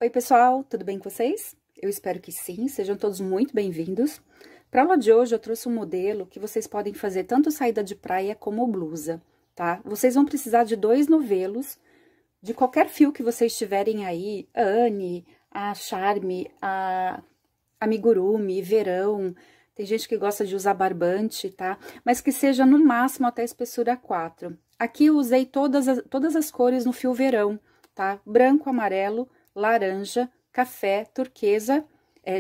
Oi, pessoal, tudo bem com vocês? Eu espero que sim, sejam todos muito bem-vindos. Para a aula de hoje, eu trouxe um modelo que vocês podem fazer tanto saída de praia como blusa, tá? Vocês vão precisar de 2 novelos, de qualquer fio que vocês tiverem aí, a Anne, a Charme, a amigurumi, verão, tem gente que gosta de usar barbante, tá? Mas que seja no máximo até a espessura 4. Aqui eu usei todas as cores no fio verão, tá? Branco, amarelo, laranja, café, turquesa,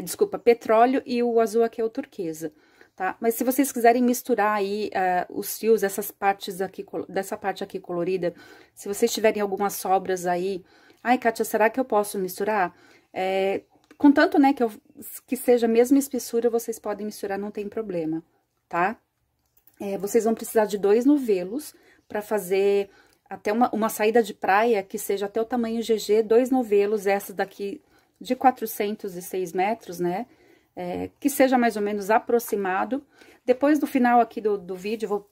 desculpa, petróleo e o azul aqui é o turquesa, tá? Mas se vocês quiserem misturar aí os fios, essas partes aqui, dessa parte aqui colorida, se vocês tiverem algumas sobras aí, ai, Kátia, será que eu posso misturar? Contanto, né, que seja a mesma espessura, vocês podem misturar, não tem problema, tá? Vocês vão precisar de 2 novelos para fazer até uma saída de praia que seja até o tamanho GG, 2 novelos, essas daqui de 406 metros, né? Que seja mais ou menos aproximado. Depois do final aqui do vídeo, eu vou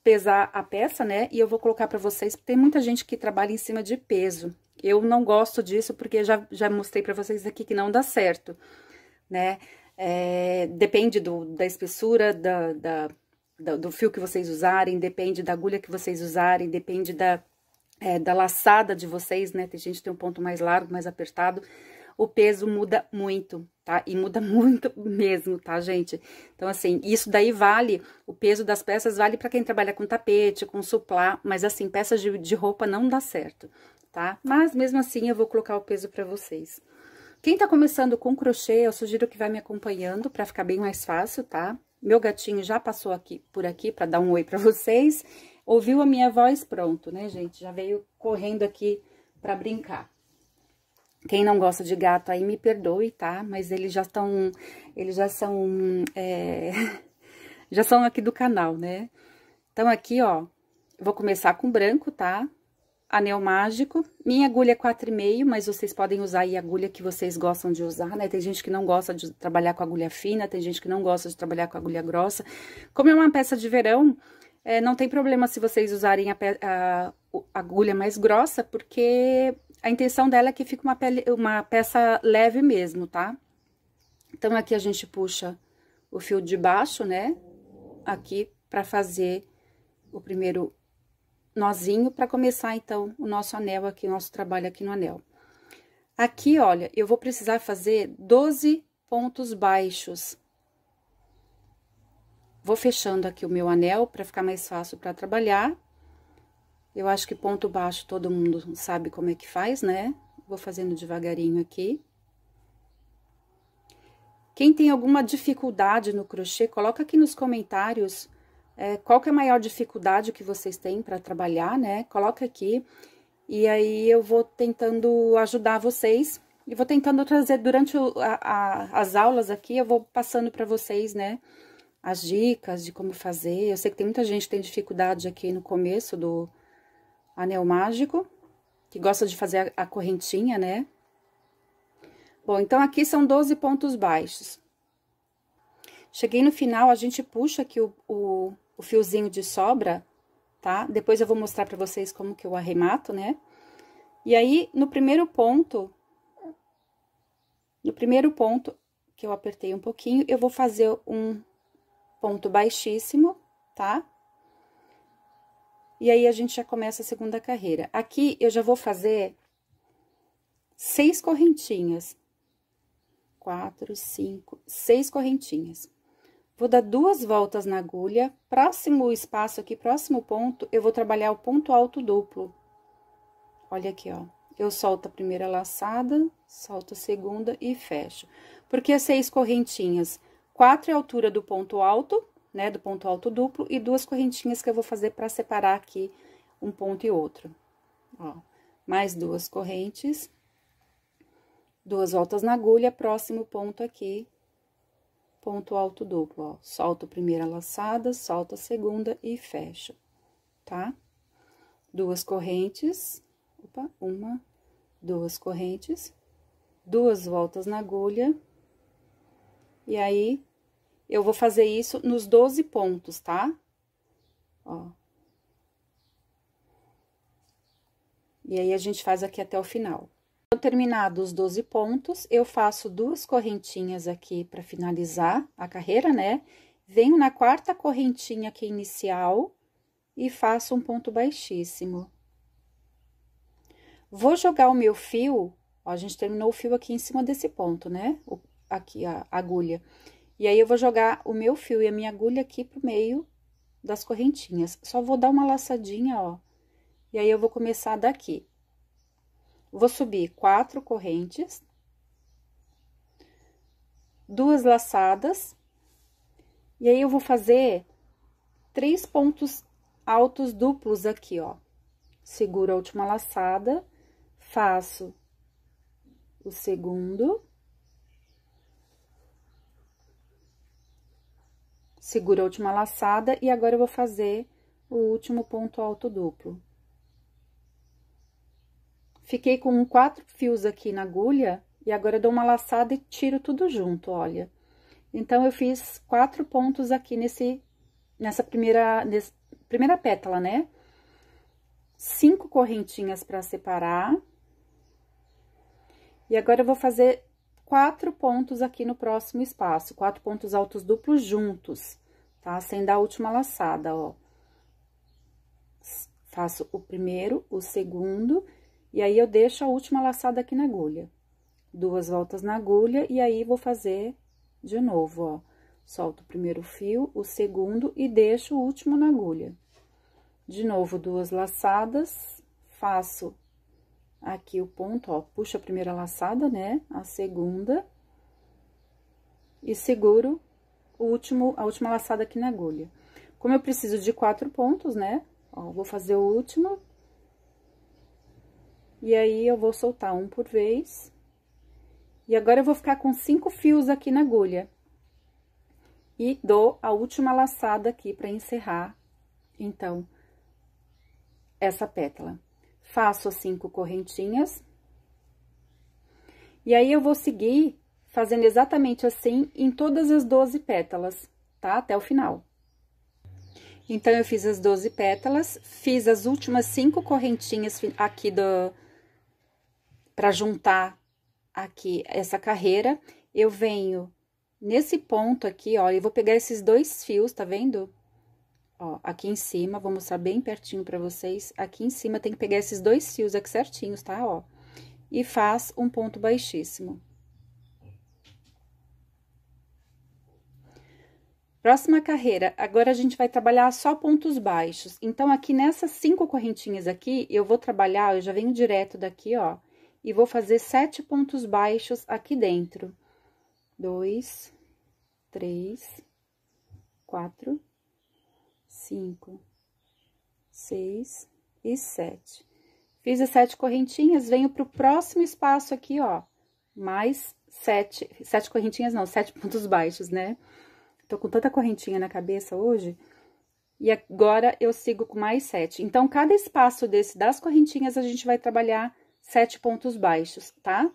pesar a peça, né? E eu vou colocar para vocês, porque tem muita gente que trabalha em cima de peso. Eu não gosto disso, porque já mostrei para vocês aqui que não dá certo, né? Depende da espessura, do fio que vocês usarem, depende da agulha que vocês usarem, depende da laçada de vocês, né? Tem gente que tem um ponto mais largo, mais apertado. O peso muda muito, tá? E muda muito mesmo, tá, gente? Então, assim, isso daí vale, o peso das peças vale para quem trabalha com tapete, com suplá, mas assim, peças de roupa não dá certo, tá? Mas, mesmo assim, eu vou colocar o peso para vocês. Quem tá começando com crochê, eu sugiro que vai me acompanhando para ficar bem mais fácil, tá? Meu gatinho já passou por aqui para dar um oi para vocês. Ouviu a minha voz? Pronto, né, gente? Já veio correndo aqui para brincar. Quem não gosta de gato aí, me perdoe, tá? Mas eles já são já são aqui do canal, né? Então, aqui, ó, vou começar com branco, tá? Anel mágico, minha agulha é 4,5, mas vocês podem usar aí a agulha que vocês gostam de usar, né? Tem gente que não gosta de trabalhar com agulha fina, tem gente que não gosta de trabalhar com agulha grossa. Como é uma peça de verão, não tem problema se vocês usarem a agulha mais grossa, porque a intenção dela é que fique uma peça leve mesmo, tá? Então, aqui a gente puxa o fio de baixo, né? Aqui, pra fazer o primeiro nozinho, para começar, então, o nosso anel aqui, o nosso trabalho aqui no anel. Aqui, olha, eu vou precisar fazer 12 pontos baixos. Vou fechando aqui o meu anel, para ficar mais fácil para trabalhar. Eu acho que ponto baixo todo mundo sabe como é que faz, né? Vou fazendo devagarinho aqui. Quem tem alguma dificuldade no crochê, coloca aqui nos comentários qual que é a maior dificuldade que vocês têm para trabalhar, né? Coloca aqui, e aí eu vou tentando ajudar vocês, e vou tentando trazer durante as aulas aqui, eu vou passando para vocês, né? As dicas de como fazer. Eu sei que tem muita gente que tem dificuldade aqui no começo do anel mágico, que gosta de fazer a correntinha, né? Bom, então, aqui são 12 pontos baixos. Cheguei no final, a gente puxa aqui o fiozinho de sobra, tá? Depois eu vou mostrar pra vocês como que eu arremato, né? E aí, no primeiro ponto que eu apertei um pouquinho, eu vou fazer um ponto baixíssimo, tá? E aí, a gente já começa a segunda carreira. Aqui, eu já vou fazer 6 correntinhas. 4, 5, 6 correntinhas. Vou dar 2 voltas na agulha. Próximo espaço aqui, próximo ponto, eu vou trabalhar o ponto alto duplo. Olha aqui, ó. Eu solto a primeira laçada, solto a segunda e fecho. Porque 6 correntinhas? 4 é a altura do ponto alto, né? Do ponto alto duplo, e 2 correntinhas que eu vou fazer para separar aqui um ponto e outro. Ó, mais 2 correntes. 2 voltas na agulha, próximo ponto aqui, ponto alto duplo, ó. Solto a primeira laçada, solto a segunda e fecho, tá? 2 correntes, opa, 1, 2 correntes, 2 voltas na agulha, e aí, eu vou fazer isso nos 12 pontos, tá? Ó. E aí, a gente faz aqui até o final. Terminados os 12 pontos, eu faço 2 correntinhas aqui para finalizar a carreira, né? Venho na quarta correntinha aqui inicial e faço um ponto baixíssimo. Vou jogar o meu fio, ó, a gente terminou o fio aqui em cima desse ponto, né? Aqui a agulha. E aí, eu vou jogar o meu fio e a minha agulha aqui pro meio das correntinhas. Só vou dar uma laçadinha, ó. E aí, eu vou começar daqui. Vou subir 4 correntes, 2 laçadas, e aí eu vou fazer 3 pontos altos duplos aqui, ó. Seguro a última laçada, faço o segundo, seguro a última laçada, e agora eu vou fazer o último ponto alto duplo. Fiquei com 4 fios aqui na agulha, e agora eu dou uma laçada e tiro tudo junto, olha. Então, eu fiz 4 pontos aqui nessa primeira pétala, né? 5 correntinhas para separar. E agora, eu vou fazer 4 pontos aqui no próximo espaço, 4 pontos altos duplos juntos, tá? Sem dar a última laçada, ó. Faço o primeiro, o segundo, e aí, eu deixo a última laçada aqui na agulha. 2 voltas na agulha, e aí, vou fazer de novo, ó. Solto o primeiro fio, o segundo, e deixo o último na agulha. De novo, 2 laçadas, faço aqui o ponto, ó, puxo a primeira laçada, né? A segunda, e seguro a última laçada aqui na agulha. Como eu preciso de 4 pontos, né? Ó, vou fazer o último. E aí, eu vou soltar um por vez. E agora, eu vou ficar com 5 fios aqui na agulha. E dou a última laçada aqui para encerrar, então, essa pétala. Faço as 5 correntinhas. E aí, eu vou seguir fazendo exatamente assim em todas as 12 pétalas, tá? Até o final. Então, eu fiz as 12 pétalas, fiz as últimas 5 correntinhas aqui para juntar aqui essa carreira. Eu venho nesse ponto aqui, ó, eu vou pegar esses 2 fios, tá vendo? Ó, aqui em cima, vou mostrar bem pertinho pra vocês. Aqui em cima, tem que pegar esses 2 fios aqui certinhos, tá? Ó, e faz um ponto baixíssimo. Próxima carreira, agora a gente vai trabalhar só pontos baixos. Então, aqui nessas 5 correntinhas aqui, eu vou trabalhar, eu já venho direto daqui, ó, e vou fazer 7 pontos baixos aqui dentro. 2, 3, 4, 5, 6 e 7. Fiz as 7 correntinhas, venho pro próximo espaço aqui, ó, mais 7 correntinhas não, 7 pontos baixos, né? Tô com tanta correntinha na cabeça hoje, e agora eu sigo com mais 7. Então, cada espaço das correntinhas, a gente vai trabalhar 7 pontos baixos, tá?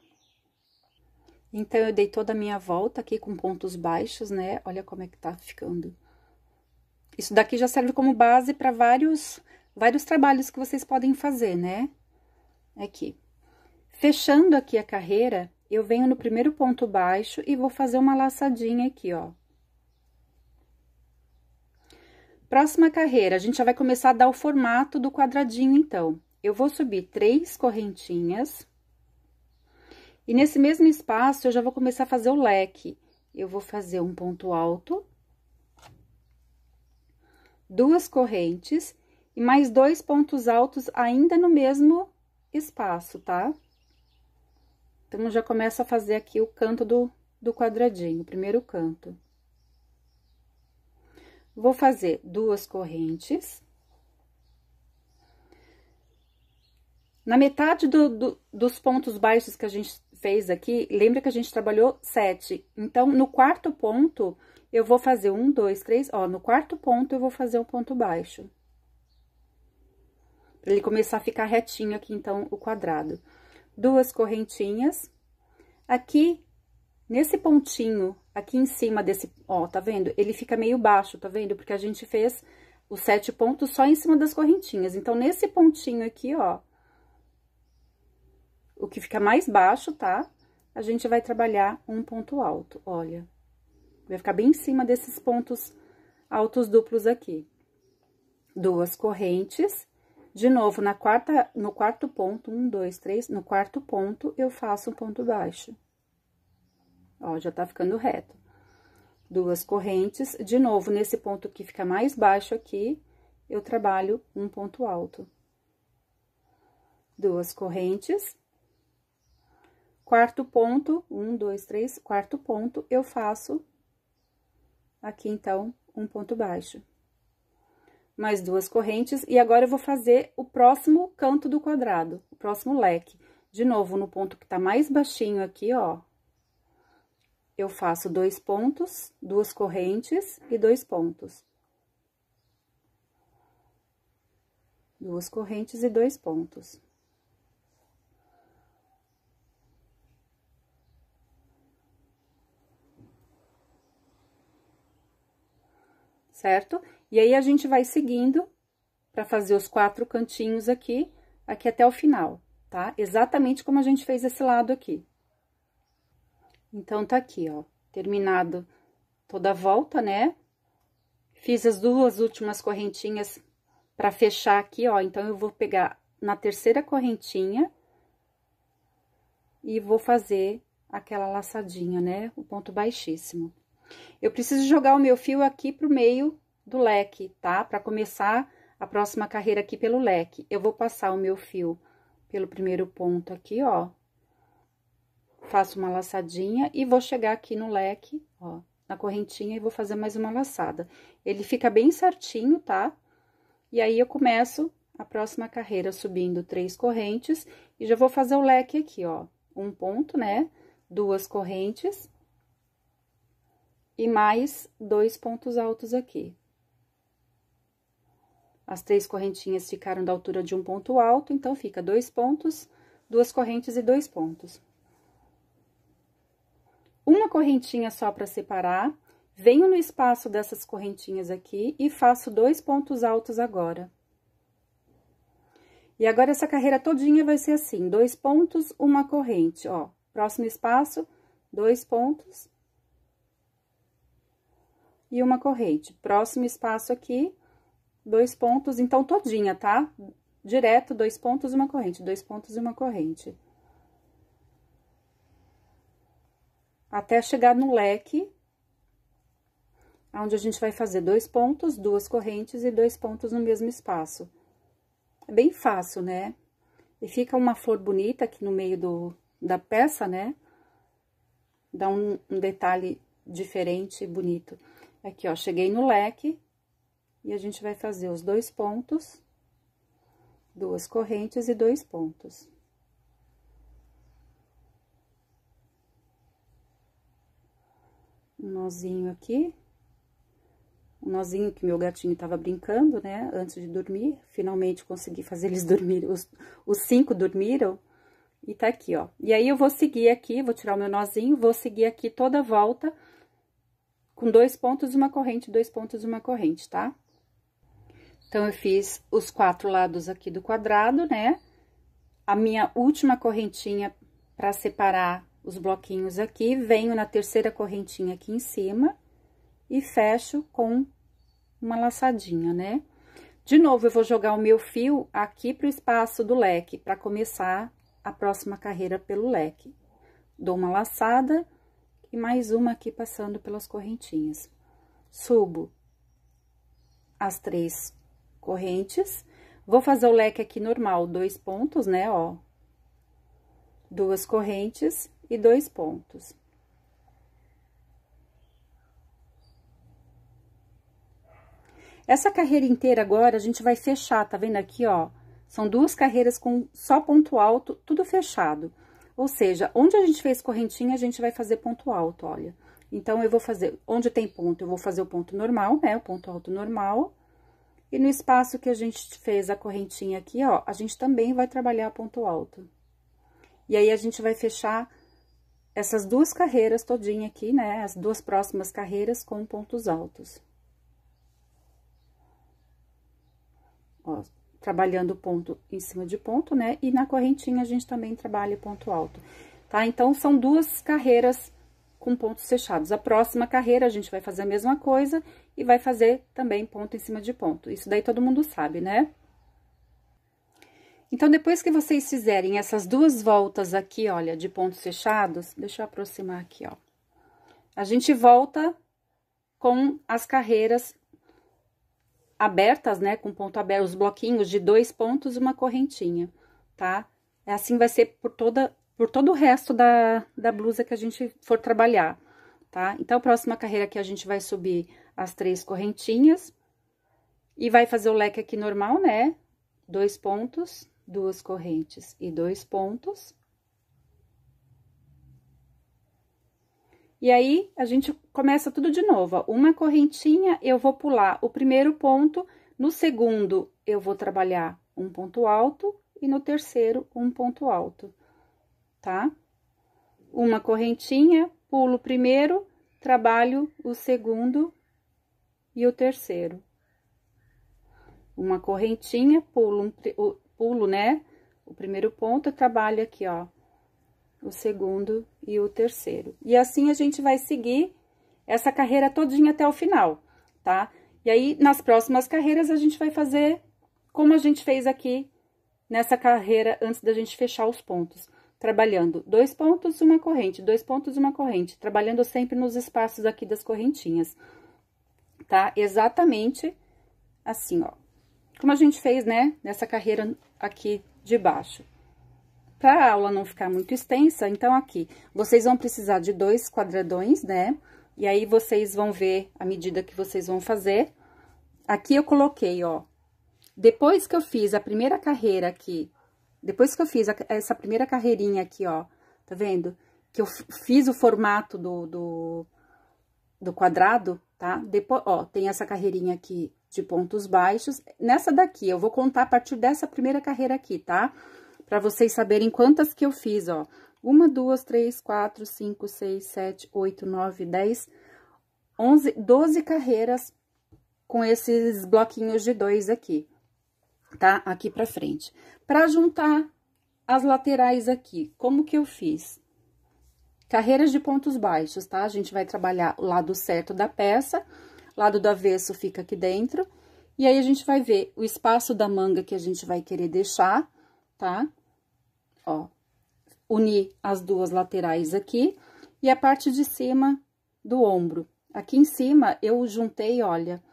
Então, eu dei toda a minha volta aqui com pontos baixos, né? Olha como é que tá ficando. Isso daqui já serve como base para vários trabalhos que vocês podem fazer, né? Aqui. Fechando aqui a carreira, eu venho no primeiro ponto baixo e vou fazer uma laçadinha aqui, ó. Próxima carreira, a gente já vai começar a dar o formato do quadradinho, então. Eu vou subir 3 correntinhas. E nesse mesmo espaço, eu já vou começar a fazer o leque. Eu vou fazer um ponto alto, 2 correntes e mais 2 pontos altos ainda no mesmo espaço, tá? Então, eu já começo a fazer aqui o canto do quadradinho, o primeiro canto. Vou fazer 2 correntes. Na metade dos pontos baixos que a gente fez aqui, lembra que a gente trabalhou 7. Então, no quarto ponto, eu vou fazer 1, 2, 3, ó, no quarto ponto eu vou fazer um ponto baixo. Pra ele começar a ficar retinho aqui, então, o quadrado. 2 correntinhas. Aqui, nesse pontinho, aqui em cima desse, ó, tá vendo? Ele fica meio baixo, tá vendo? Porque a gente fez os 7 pontos só em cima das correntinhas. Então, nesse pontinho aqui, ó, o que fica mais baixo, tá? A gente vai trabalhar um ponto alto, olha. Vai ficar bem em cima desses pontos altos duplos aqui. 2 correntes. De novo, no quarto ponto, 1, 2, 3, no quarto ponto, eu faço um ponto baixo. Ó, já tá ficando reto. 2 correntes. De novo, nesse ponto que fica mais baixo aqui, eu trabalho um ponto alto. 2 correntes. Quarto ponto, 1, 2, 3, quarto ponto, eu faço aqui, então, um ponto baixo. Mais 2 correntes, e agora eu vou fazer o próximo canto do quadrado, o próximo leque. De novo, no ponto que tá mais baixinho aqui, ó, eu faço 2 pontos, 2 correntes e 2 pontos. 2 correntes e 2 pontos. Certo? E aí, a gente vai seguindo para fazer os 4 cantinhos aqui até o final, tá? Exatamente como a gente fez esse lado aqui. Então, tá aqui, ó, terminado toda a volta, né? Fiz as 2 últimas correntinhas para fechar aqui, ó. Então, eu vou pegar na terceira correntinha e vou fazer aquela laçadinha, né? O ponto baixíssimo. Eu preciso jogar o meu fio aqui pro meio do leque, tá? Para começar a próxima carreira aqui pelo leque. Eu vou passar o meu fio pelo primeiro ponto aqui, ó. Faço uma laçadinha e vou chegar aqui no leque, ó, na correntinha e vou fazer mais uma laçada. Ele fica bem certinho, tá? E aí, eu começo a próxima carreira subindo 3 correntes e já vou fazer o leque aqui, ó. Um ponto, né? 2 correntes. E mais 2 pontos altos aqui. As 3 correntinhas ficaram da altura de um ponto alto, então, fica 2 pontos, 2 correntes e 2 pontos. Uma correntinha só para separar, venho no espaço dessas correntinhas aqui e faço 2 pontos altos agora. E agora, essa carreira todinha vai ser assim, 2 pontos, uma corrente, ó. Próximo espaço, 2 pontos e uma corrente. Próximo espaço aqui, 2 pontos, então, todinha, tá? Direto, 2 pontos, uma corrente, 2 pontos e uma corrente. Até chegar no leque, onde a gente vai fazer 2 pontos, 2 correntes e 2 pontos no mesmo espaço. É bem fácil, né? E fica uma flor bonita aqui no meio da peça, né? Dá um detalhe diferente e bonito. Aqui, ó, cheguei no leque e a gente vai fazer os 2 pontos, 2 correntes e 2 pontos. Um nozinho aqui. Um nozinho que meu gatinho tava brincando, né, antes de dormir. Finalmente consegui fazer eles dormirem, os 5 dormiram. E tá aqui, ó. E aí, eu vou seguir aqui, vou tirar o meu nozinho, vou seguir aqui toda a volta com 2 pontos e uma corrente, 2 pontos e uma corrente, tá? Então, eu fiz os 4 lados aqui do quadrado, né? A minha última correntinha para separar os bloquinhos aqui, venho na terceira correntinha aqui em cima e fecho com uma laçadinha, né? De novo, eu vou jogar o meu fio aqui pro espaço do leque, para começar a próxima carreira pelo leque. Dou uma laçada e mais uma aqui passando pelas correntinhas. Subo as 3 correntes, vou fazer o leque aqui normal, 2 pontos, né, ó. 2 correntes e 2 pontos. Essa carreira inteira agora, a gente vai fechar, tá vendo aqui, ó? São 2 carreiras com só ponto alto, tudo fechado. Ou seja, onde a gente fez correntinha, a gente vai fazer ponto alto, olha. Então, eu vou fazer, onde tem ponto, eu vou fazer o ponto normal, né? O ponto alto normal. E no espaço que a gente fez a correntinha aqui, ó, a gente também vai trabalhar ponto alto. E aí, a gente vai fechar essas 2 carreiras todinha aqui, né? As 2 próximas carreiras com pontos altos. Ó, trabalhando ponto em cima de ponto, né? E na correntinha a gente também trabalha ponto alto, tá? Então, são duas carreiras com pontos fechados. A próxima carreira a gente vai fazer a mesma coisa e vai fazer também ponto em cima de ponto. Isso daí todo mundo sabe, né? Então, depois que vocês fizerem essas duas voltas aqui, olha, de pontos fechados, deixa eu aproximar aqui, ó. A gente volta com as carreiras abertas, né, com ponto aberto, os bloquinhos de 2 pontos e uma correntinha, tá? Assim vai ser por todo o resto da blusa que a gente for trabalhar, tá? Então, a próxima carreira aqui a gente vai subir as 3 correntinhas e vai fazer o leque aqui normal, né? 2 pontos, 2 correntes e 2 pontos. E aí, a gente começa tudo de novo, ó. Uma correntinha, eu vou pular o primeiro ponto, no segundo, eu vou trabalhar um ponto alto, e no terceiro, um ponto alto, tá? Uma correntinha, pulo o primeiro, trabalho o segundo e o terceiro. Uma correntinha, pulo, né? O primeiro ponto, eu trabalho aqui, ó, o segundo e o terceiro. E assim a gente vai seguir essa carreira todinha até o final, tá? E aí, nas próximas carreiras, a gente vai fazer como a gente fez aqui nessa carreira antes da gente fechar os pontos. Trabalhando 2 pontos, uma corrente, 2 pontos, uma corrente. Trabalhando sempre nos espaços aqui das correntinhas, tá? Exatamente assim, ó. Como a gente fez, né, nessa carreira aqui de baixo. Para a aula não ficar muito extensa, então, aqui, vocês vão precisar de 2 quadradões, né? E aí, vocês vão ver a medida que vocês vão fazer. Aqui, eu coloquei, ó, depois que eu fiz a primeira carreira aqui, depois que eu fiz essa primeira carreirinha aqui, ó, tá vendo? Que eu fiz o formato do quadrado, tá? Depois, ó, tem essa carreirinha aqui de pontos baixos. Nessa daqui, eu vou contar a partir dessa primeira carreira aqui, tá? Pra vocês saberem quantas que eu fiz, ó. 1, 2, 3, 4, 5, 6, 7, 8, 9, 10, 11, 12 carreiras com esses bloquinhos de 2 aqui, tá? Aqui pra frente. Pra juntar as laterais aqui, como que eu fiz? Carreiras de pontos baixos, tá? A gente vai trabalhar o lado certo da peça, lado do avesso fica aqui dentro, e aí a gente vai ver o espaço da manga que a gente vai querer deixar, tá? Ó, unir as duas laterais aqui, e a parte de cima do ombro. Aqui em cima, eu juntei, olha,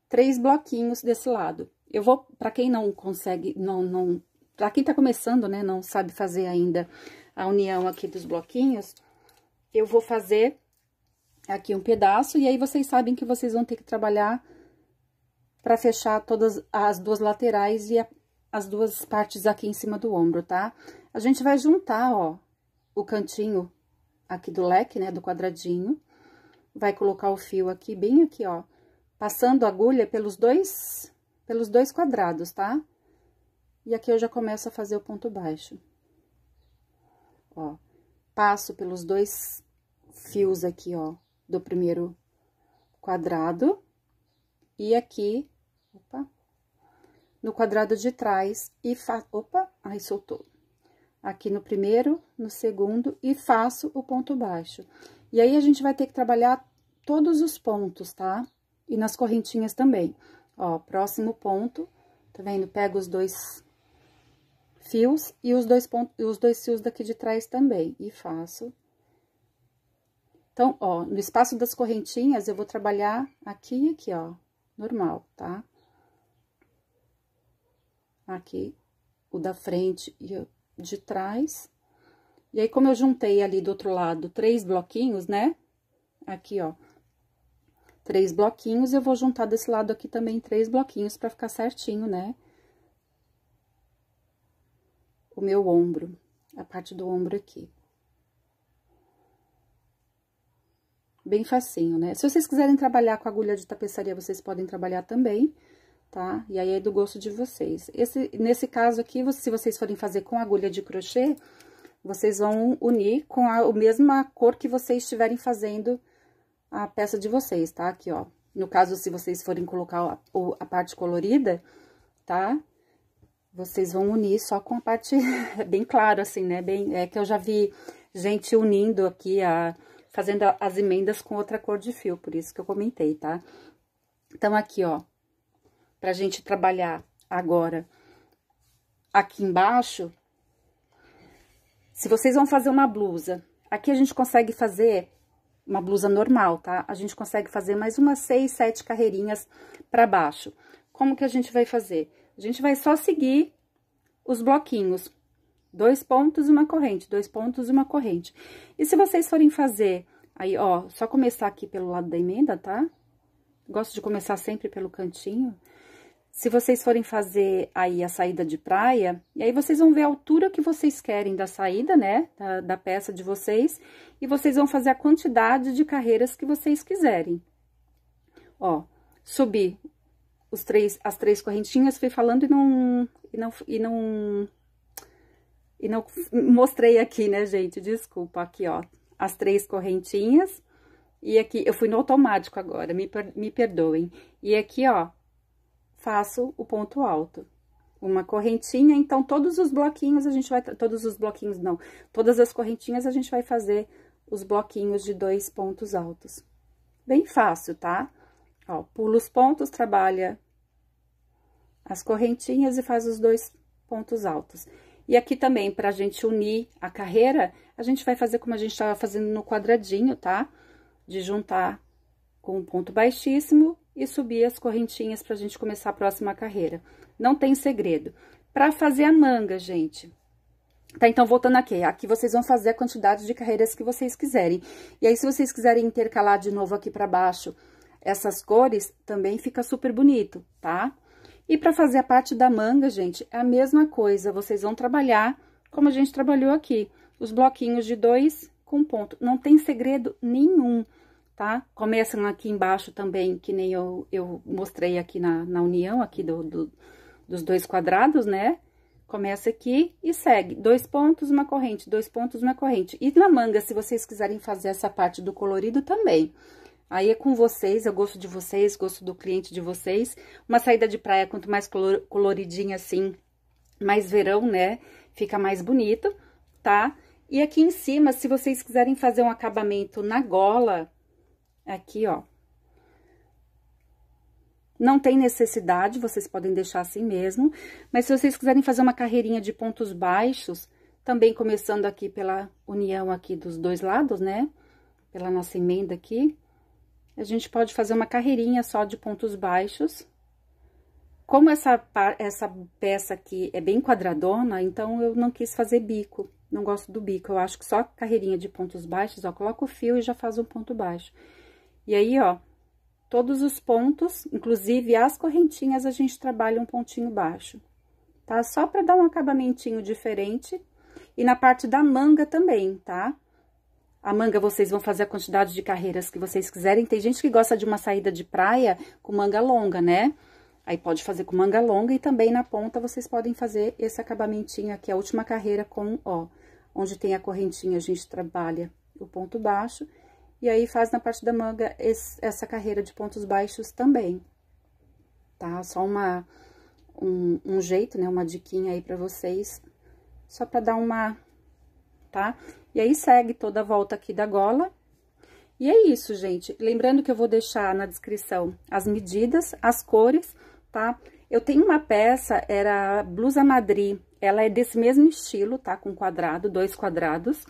3 bloquinhos desse lado. Eu vou, pra quem não consegue, pra quem tá começando, né, não sabe fazer ainda a união aqui dos bloquinhos, eu vou fazer aqui um pedaço, e aí vocês sabem que vocês vão ter que trabalhar pra fechar todas as duas laterais e as duas partes aqui em cima do ombro, tá? A gente vai juntar, ó, o cantinho aqui do leque, né, do quadradinho, vai colocar o fio aqui, bem aqui, ó, passando a agulha pelos dois quadrados, tá? E aqui eu já começo a fazer o ponto baixo. Ó, passo pelos 2 fios aqui, ó, do primeiro quadrado, e aqui, opa, no quadrado de trás, e opa, aí soltou. Aqui no primeiro, no segundo, e faço o ponto baixo. E aí, a gente vai ter que trabalhar todos os pontos, tá? E nas correntinhas também. Ó, próximo ponto, tá vendo? Pego os 2 fios e os 2 fios daqui de trás também, e faço. Então, ó, no espaço das correntinhas, eu vou trabalhar aqui e aqui, ó, normal, tá? Aqui, o da frente e o de trás. E aí, como eu juntei ali do outro lado 3 bloquinhos, né? Aqui, ó, 3 bloquinhos, eu vou juntar desse lado aqui também 3 bloquinhos pra ficar certinho, né? O meu ombro, a parte do ombro aqui. Bem facinho, né? Se vocês quiserem trabalhar com agulha de tapeçaria, vocês podem trabalhar também, tá? E aí, é do gosto de vocês. Nesse caso aqui, se vocês forem fazer com agulha de crochê, vocês vão unir com a mesma cor que vocês estiverem fazendo a peça de vocês, tá? Aqui, ó. No caso, se vocês forem colocar a parte colorida, tá? vocês vão unir só com a parte bem claro, assim, né? É que eu já vi gente unindo aqui, fazendo as emendas com outra cor de fio, por isso que eu comentei, tá? Então, aqui, ó, pra gente trabalhar agora aqui embaixo, se vocês vão fazer uma blusa, aqui a gente consegue fazer uma blusa normal, tá? A gente consegue fazer mais umas 6, 7 carreirinhas pra baixo. Como que a gente vai fazer? A gente vai só seguir os bloquinhos. 2 pontos e uma corrente, 2 pontos e uma corrente. E se vocês forem fazer, aí, ó, só começar aqui pelo lado da emenda, tá? Gosto de começar sempre pelo cantinho. Se vocês forem fazer aí a saída de praia, e aí vocês vão ver a altura que vocês querem da saída, né, da peça de vocês, e vocês vão fazer a quantidade de carreiras que vocês quiserem. Ó, subi as 3 correntinhas, fui falando e não mostrei aqui, né, gente, desculpa, aqui, ó, as 3 correntinhas, e aqui, eu fui no automático agora, me perdoem, e aqui, ó, faço o ponto alto. Uma correntinha, então, todos os bloquinhos a gente vai... Todos os bloquinhos, não. Todas as correntinhas a gente vai fazer os bloquinhos de 2 pontos altos. Bem fácil, tá? Ó, pula os pontos, trabalha as correntinhas e faz os 2 pontos altos. E aqui também, pra gente unir a carreira, a gente vai fazer como a gente tava fazendo no quadradinho, tá? De juntar com um ponto baixíssimo e subir as correntinhas pra gente começar a próxima carreira. Não tem segredo. Pra fazer a manga, gente, tá? Então, voltando aqui, aqui vocês vão fazer a quantidade de carreiras que vocês quiserem. E aí, se vocês quiserem intercalar de novo aqui pra baixo essas cores, também fica super bonito, tá? E pra fazer a parte da manga, gente, é a mesma coisa. Vocês vão trabalhar como a gente trabalhou aqui. Os bloquinhos de 2 com ponto. Não tem segredo nenhum, tá? Começam aqui embaixo também, que nem eu mostrei aqui na união aqui dos 2 quadrados, né? Começa aqui e segue. 2 pontos, uma corrente, 2 pontos, uma corrente. E na manga, se vocês quiserem fazer essa parte do colorido também. Aí é com vocês, eu gosto de vocês, gosto do cliente de vocês. Uma saída de praia, quanto mais coloridinha assim, mais verão, né? Fica mais bonito, tá? E aqui em cima, se vocês quiserem fazer um acabamento na gola, aqui, ó. Não tem necessidade, vocês podem deixar assim mesmo. Mas se vocês quiserem fazer uma carreirinha de pontos baixos, também começando aqui pela união aqui dos 2 lados, né? Pela nossa emenda aqui. A gente pode fazer uma carreirinha só de pontos baixos. Como essa peça aqui é bem quadradona, então eu não quis fazer bico. Não gosto do bico, eu acho que só carreirinha de pontos baixos, ó, coloca o fio e já faz um ponto baixo. E aí, ó, todos os pontos, inclusive as correntinhas, a gente trabalha um pontinho baixo, tá? Só pra dar um acabamentinho diferente. E na parte da manga também, tá? A manga vocês vão fazer a quantidade de carreiras que vocês quiserem. Tem gente que gosta de uma saída de praia com manga longa, né? Aí pode fazer com manga longa e também na ponta vocês podem fazer esse acabamentinho aqui, a última carreira com, ó, onde tem a correntinha a gente trabalha o ponto baixo. E aí, faz na parte da manga essa carreira de pontos baixos também, tá? Só um jeito, né? Uma diquinha aí pra vocês, só pra dar uma, tá? E aí, segue toda a volta aqui da gola. E é isso, gente. Lembrando que eu vou deixar na descrição as medidas, as cores, tá? Eu tenho uma peça, era blusa Madri, ela é desse mesmo estilo, tá? Com quadrado, 2 quadrados.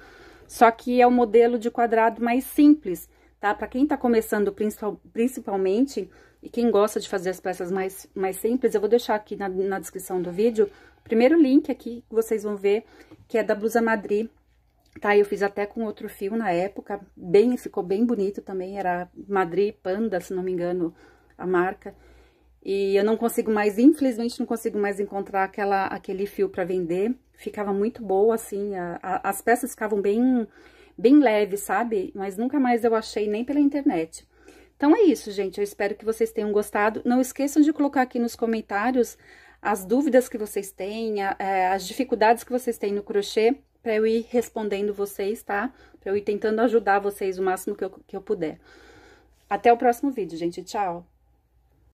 Só que é o modelo de quadrado mais simples, tá? Pra quem tá começando principalmente, e quem gosta de fazer as peças mais simples, eu vou deixar aqui na descrição do vídeo, o primeiro link aqui que vocês vão ver, que é da blusa Madri, tá? Eu fiz até com outro fio na época, ficou bem bonito também, era Madri Panda, se não me engano, a marca. E eu não consigo mais, infelizmente, não consigo mais encontrar aquele fio pra vender. Ficava muito boa, assim, as peças ficavam bem leves, sabe? Mas nunca mais eu achei nem pela internet. Então, é isso, gente. Eu espero que vocês tenham gostado. Não esqueçam de colocar aqui nos comentários as dúvidas que vocês têm, as dificuldades que vocês têm no crochê, pra eu ir respondendo vocês, tá? Pra eu ir tentando ajudar vocês o máximo que eu puder. Até o próximo vídeo, gente. Tchau!